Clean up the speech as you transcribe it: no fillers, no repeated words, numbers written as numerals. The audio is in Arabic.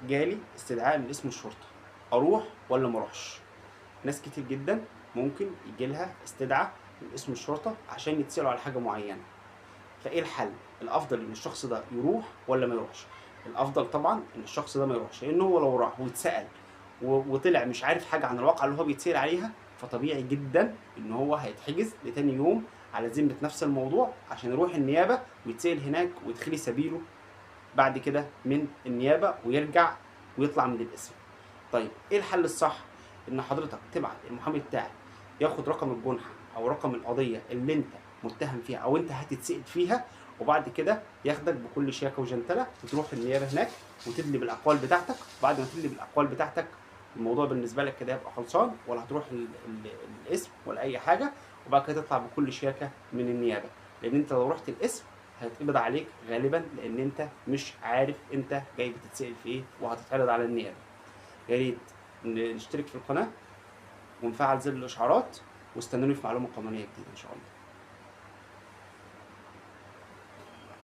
جالي استدعاء من اسم الشرطه، اروح ولا ما اروحش؟ ناس كتير جدا ممكن يجي لها استدعاء من اسم الشرطه عشان يتسالوا على حاجه معينه. فايه الحل؟ الافضل ان الشخص ده يروح ولا ما يروحش؟ الافضل طبعا ان الشخص ده ما يروحش، لانه هو لو راح واتسال وطلع مش عارف حاجه عن الواقعه اللي هو بيتسال عليها، فطبيعي جدا ان هو هيتحجز لتاني يوم على ذمه نفس الموضوع عشان يروح النيابه ويتسال هناك ويدخلي سبيله بعد كده من النيابه ويرجع ويطلع من الاسم. طيب ايه الحل الصح؟ ان حضرتك تبعت المحامي بتاعك ياخد رقم الجنحه او رقم القضيه اللي انت متهم فيها او انت هتتسال فيها، وبعد كده ياخدك بكل شياكه وجنتله وتروح النيابه هناك وتدلي بالاقوال بتاعتك. بعد ما تدلي بالاقوال بتاعتك الموضوع بالنسبه لك كده يبقى خلصان، ولا هتروح الاسم ولا اي حاجه، وبعد كده تطلع بكل شياكه من النيابه. لان انت لو رحت الاسم هيتقبض عليك غالبا، لان انت مش عارف انت جاي بتتسال في ايه، وهتتعرض على النيابه. يا ريت نشترك في القناه ونفعل زر الاشعارات، واستنوني في معلومه قانونيه جديده ان شاء الله.